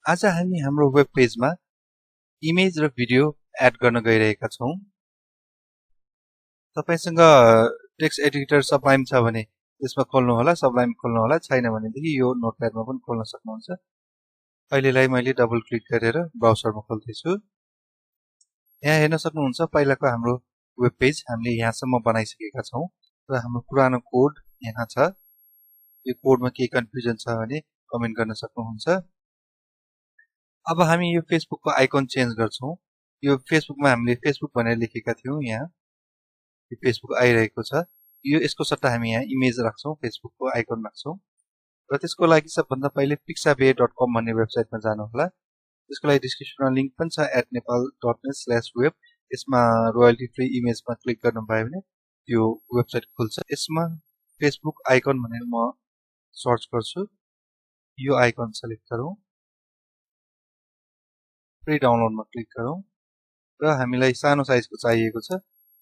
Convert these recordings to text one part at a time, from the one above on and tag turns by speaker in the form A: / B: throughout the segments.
A: आज हामी हाम्रो वेब पेजमा इमेज र भिडियो एड गर्न गइरहेका छौं। तपाईसँग टेक्स्ट एडिटर सबलाइम छ भने यसमा खोल्नु होला, सबलाइम खोल्नु होला, छैन भनेदेखि यो नोटप्याडमा पनि खोल्न सक्नुहुन्छ। अहिलेलाई मैले डबल क्लिक गरेर ब्राउजरमा खोल्दै छु। यहाँ हेर्न सक्नुहुन्छ पहिलाको हाम्रो वेब पेज हामीले यहाँसम्म बनाइसकेका छौं र हाम्रो पुरानो कोड यहाँ छ। यो कोडमा केही कन्फ्युजन छ भने कमेन्ट गर्न सक्नुहुन्छ। अब हामी यो फेसबुकको आइकन चेन्ज गर्छौं। यो फेसबुकमा हामीले फेसबुक भनेर लेखेका थियौं, यहाँ यो फेसबुक आइरहेको छ। यो यसको सट्टा हामी यहाँ इमेज राख्छौं, फेसबुकको आइकन राख्छौं र त्यसको लागि सबभन्दा पहिले pixabay.com भन्ने वेबसाइटमा जानु होला। त्यसको लागि डिस्क्रिप्सनमा लिंक पनि छ @nepal.net/web। यसमा रोयल्टी फ्री इमेजमा क्लिक गर्नुभयो भने त्यो वेबसाइट खुल्छ। यसमा फेसबुक आइकन भनेर म सर्च गर्छु। यो आइकन सेलेक्ट गरौँ, फ्री डाउनलोडमा क्लिक गरौँ र हामीलाई सानो साइजको चाहिएको छ।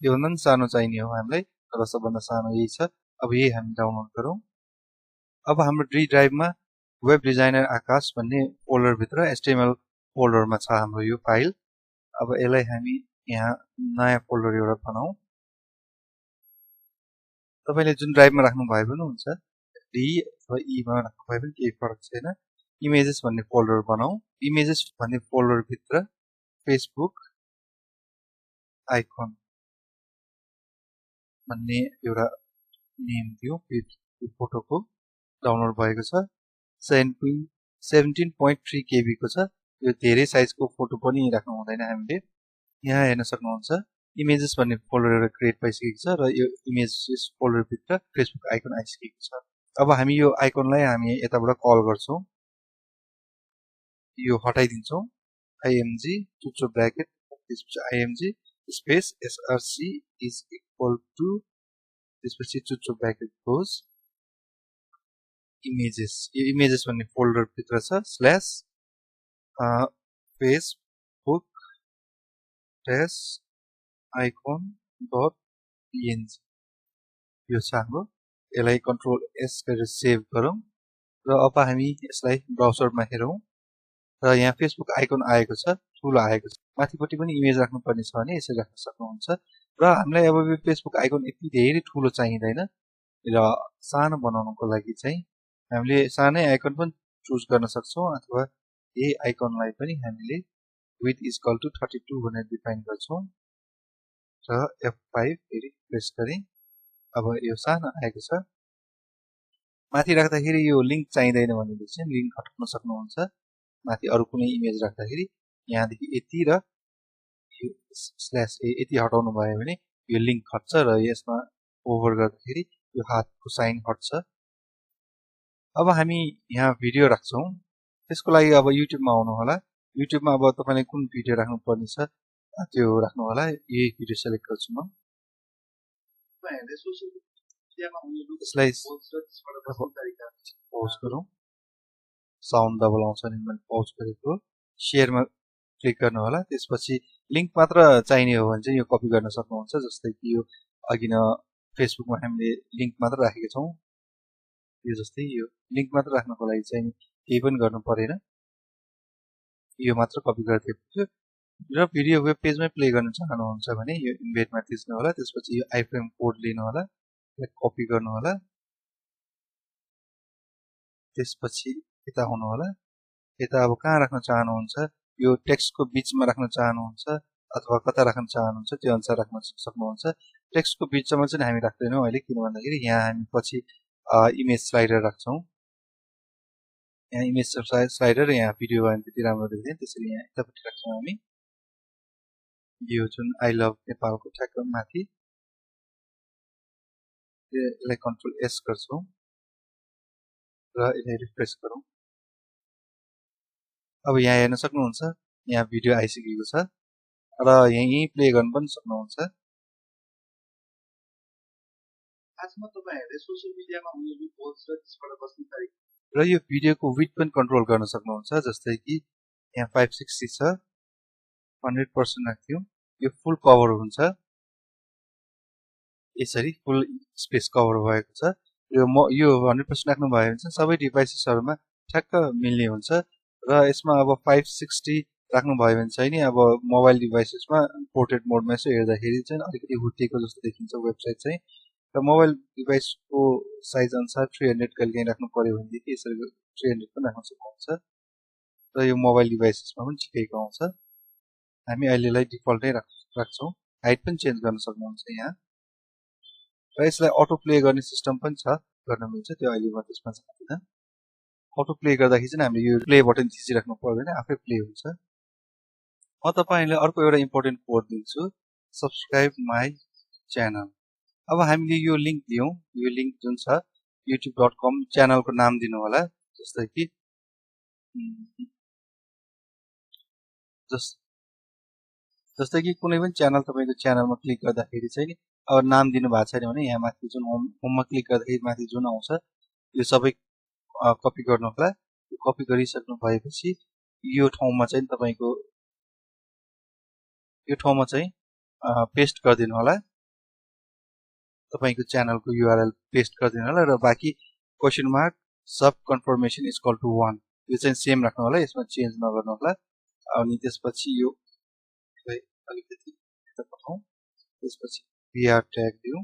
A: यो भन्दा पनि सानो चाहिने हो हामीलाई, तर सबभन्दा सानो यही छ। अब यही हामी डाउनलोड गरौँ। अब हाम्रो डी ड्राइभमा वेब डिजाइनर आकाश भन्ने फोल्डर भित्र एचटीएमएल फोल्डरमा छ हाम्रो यो फाइल। अब यसलाई हामी यहाँ नयाँ फोल्डर एउटा बनाऊ। तपाईले जुन ड्राइभमा राख्नु भए पनि हुन्छ, डी अथवा ई मा राख्नु भए पनि केही फरक छैन। इमेजेस भन्ने फोल्डर बनाऊ। इमेजेस भन्ने फोल्डर भित्र फेसबुक आइकन भन्ने एउटा नेम दियो। यो फोटोको डाउनलोड भएको छ। 17.3 KB को छ। यो धेरै साइजको फोटो पनि राख्नु हुँदैन हामीले। यहाँ हेर्न सक्नुहुन्छ इमेजेस भन्ने फोल्डर एउटा क्रिएट भइसकेको छ र यो इमेजेस फोल्डर भित्र फेसबुक आइकन आइसकेको छ। अब हामी यो आइकनलाई हामी यताबाट कल गर्छौं। यो हटाइदिन्छौं। img चुच्चो ब्र्याकेट त्यसपछि img space src is equal to त्यसपछि चुच्चो ब्र्याकेट क्लोज इमेजेस। यो इमेजेस भन्ने फोल्डर भित्र छ slash Facebook test icon dot png यो छ हाम्रो। यसलाई कन्ट्रोल एस गरेर सेभ गरौँ र अब हामी यसलाई ब्राउजरमा हेरौँ र यहाँ फेसबुक आइकन आएको छ, ठुलो आएको छ। माथिपट्टि पनि इमेज राख्नु पर्ने छ भने यसरी राख्न सक्नुहुन्छ। र हामीलाई अब यो फेसबुक आइकन यति धेरै ठुलो चाहिँदैन र सानो बनाउनको लागि चाहिँ हामीले सानै आइकन पनि चुज गर्न सक्छौं अथवा यही आइकनलाई पनि हामीले विड्थ इज इक्वल टु 32 भनेर डिफाइन गर्छौं र F5 फेरि प्रेस गरे। अब यो सानो आएको छ। माथि राख्दाखेरि यो लिंक चाहिँदैन भनेदेखि चाहिँ लिंक हटाउन सक्नुहुन्छ। माथि अरु कुनै इमेज राख्दाखेरि यहाँदेखि यति र यो स्ल्याश यति हटाउनु भयो भने यो लिंक हट्छ र यसमा ओभर गर्दाखेरि यो हातको साइन हट्छ। अब हामी यहाँ भिडियो राख्छौं। त्यसको लागि अब युट्युबमा आउनु होला। युट्युबमा अब तपाईले कुन भिडियो राख्नु पर्ने छ त्यो राख्नु होला। यही भिडियो सेलेक्ट गर्छु म। यसलाई पौज गरौँ। साउन्ड डबल आउँछ नि मैले पौज गरेको। शेयरमा क्लिक गर्नु होला। त्यसपछि लिंक मात्र चाहिने हो भने चाहिँ यो कपी गर्न सक्नुहुन्छ। जस्तै कि यो अघि न फेसबुकमा हामीले लिंक मात्र राखेका छौं। यो जस्तै यो लिंक मात्र राख्नको लागि चाहिँ केही पनि गर्नु परेन। यो मात्र कपी गरिदिएको र भिडियो वेब पेजमै प्ले गर्न चाहनुहुन्छ भने यो इन्भेटमा थिच्नु होला। त्यसपछि यो आइफ्रेम कोड लिनु होला, कपी गर्नु होला। त्यसपछि यता आउनु होला। यता अब कहाँ राख्न चाहनुहुन्छ, यो टेक्स्टको बीचमा राख्न चाहनुहुन्छ अथवा कता राख्न चाहनुहुन्छ त्यो अनुसार राख्न सक्नुहुन्छ। टेक्स्टको बीचमा चाहिँ हामी राख्दैनौं अहिले, किन भन्दाखेरि यहाँ हामी पछि इमेज स्लाइडर राख्छौं। यहाँ इमेज स्लाइडर र यहाँ भिडियो भयो भने त्यति राम्रो देख्दैन, त्यसैले यहाँ यतापट्टि राख्छौं हामी। यो जुन आई लभ नेपालको ठ्याक्क माथि यसलाई कन्ट्रोल एस गर्छौं र यसलाई रिफ्रेश गरौँ। अब यहाँ हेर्न सक्नुहुन्छ यहाँ भिडियो आइसकेको छ र यही प्ले गर्न पनि सक्नुहुन्छ। आजमा तपाईहरुले सोशल मिडियामा हुने पोस्ट र त्यसबाट बस्ने तरिका र यो भिडियोको विड्थ पनि कन्ट्रोल गर्न सक्नुहुन्छ। जस्तै कि यहाँ 560 छ, 100% राख्दियौ। यो फुल कभर हुन्छ। यसरी फुल स्पेस कभर भएको छ। यो 100% राख्नु भयो भने चाहिँ सबै डिभाइसेसहरुमा ठ्याक्क मिल्ने हुन्छ र र यसमा अब 560 राख्नु भयो भने चाहिँ नि अब मोबाइल डिभाइसेसमा पोर्ट्रेट मोडमा यसो हेर्दाखेरि चाहिँ अलिकति हुत्तेको जस्तो देखिन्छ वेबसाइट चाहिँ र मोबाइल डिभाइसको साइज अनुसार 300 कहिले राख्नु पर्यो भनेदेखि यसरी 300 पनि राख्न सक्नुहुन्छ र यो मोबाइल डिभाइसेसमा पनि ठिकैको आउँछ हामी अहिलेलाई डिफल्टै राख्छौँ हाइट पनि चेन्ज गर्न सक्नुहुन्छ यहाँ र यसलाई अटो प्ले गर्ने सिस्टम पनि छ गर्न मिल्छ त्यो अहिले म त्यसमा जान्दिनँ अटो प्ले गर्दाखेरि चाहिँ हामीले यो प्ले बटन थिचिराख्नु पर्दैन आफै प्ले हुन्छ म तपाईहरुलाई अर्को एउटा इम्पोर्टेन्ट कोड दिन्छु सब्स्क्राइब माई च्यानल अब हामीले यो लिंक दियौं यो लिंक जुन छ youtube.com च्यानलको नाम दिनु होला जस्तै कि जस्तै कि कुनै पनि च्यानल तपाईको च्यानलमा क्लिक गर्दाखेरि चाहिँ नि अब नाम दिनु भएको छैन भने यहाँ माथि जुन होममा क्लिक गर्दाखेरि माथि जुन आउँछ यो सबै कपी गर्नु होला कपी गरिसक्नु भएपछि यो ठाउँमा चाहिँ तपाईको यो ठाउँमा चाहिँ पेस्ट गरिदिनु होला तपाईको च्यानलको URL पेस्ट गरिदिनु होला र बाकी क्वेशन मार्क सब कन्फर्मेसन इज इक्वल टु 1 यो चाहिँ सेम राख्नु होला यसमा चेन्ज नगर्नु होला अनि त्यसपछि यो अलिकति यता पठाउँ त्यसपछि br ट्याग दिउँ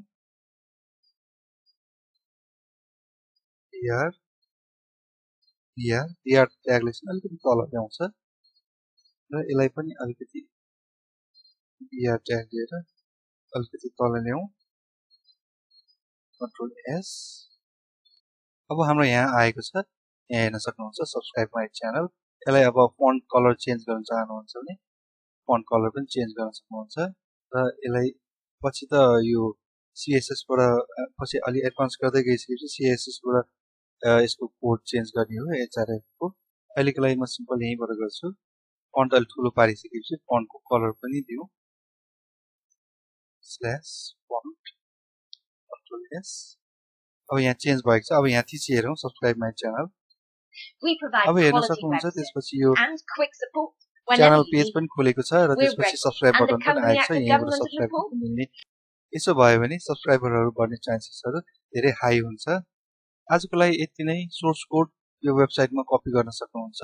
A: br ट्यागले चाहिँ अलिकति तल ल्याउँछ र यसलाई पनि अलिकति br ट्याग दिएर अलिकति तल ल्याउँ कन्ट्रोल S अब हाम्रो यहाँ आएको छ यहाँ हेर्न सक्नुहुन्छ सब्स्क्राइब माई च्यानल यसलाई अब फन्ट कलर चेन्ज गर्न चाहनुहुन्छ भने फन्ट कलर पनि चेन्ज गर्न सक्नुहुन्छ र यसलाई पछि त यो CSS बाट पछि अलि एडभान्स गर्दै गइसकेपछि CSS बाट यसको कोड चेन्ज गर्ने हो HRF को अहिलेको लागि म सिम्पल यहीँबाट गर्छु फन्ट अलि ठुलो पारिसकेपछि फन्टको कलर पनि दिउँ /font कन्ट्रोल S अब यहाँ चेन्ज भएको छ अब यहाँ थिची हेरौँ सब्स्क्राइब माई च्यानल अब हेर्न सक्नुहुन्छ त्यसपछि यो च्यानल पेज पनि खोलेको छ र त्यसपछि सब्स्क्राइब बटन पनि आएको छ यहीँबाट सब्स्क्राइब गर्ने यसो भयो भने सब्स्क्राइबरहरु बढ्ने चान्सेसहरु धेरै हाई हुन्छ आजको लागि यति नै सोर्स कोड यो वेबसाइटमा कपी गर्न सक्नुहुन्छ